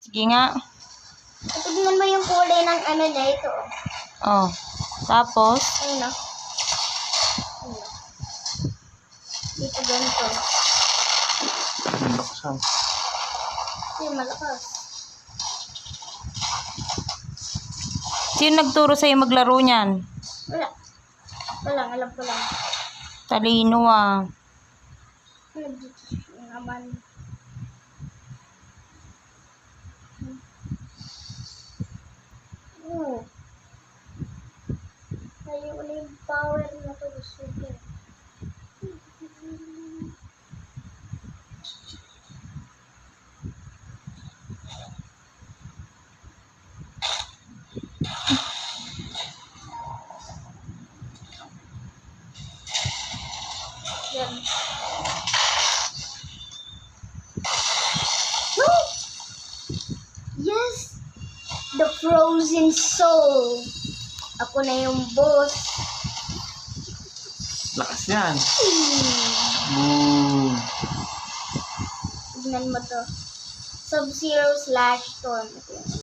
Sige nga. Tignan mo yung kulay ng ano na ito. Oh. Tapos, Ayun o. Dito ganito. Baksan. Ay, malakas. sino nagturo sa'yo maglaro niyan? Wala. Walang, alam ko lang. Talino ah. Ano dito naman? Ayaw na yung power na to. Super. Yan. Oh! Yes! The frozen soul. Ako na yung boss. Lakas yan. Boom. Tignan mo to. Sub-Zero / Storm. Ito yun.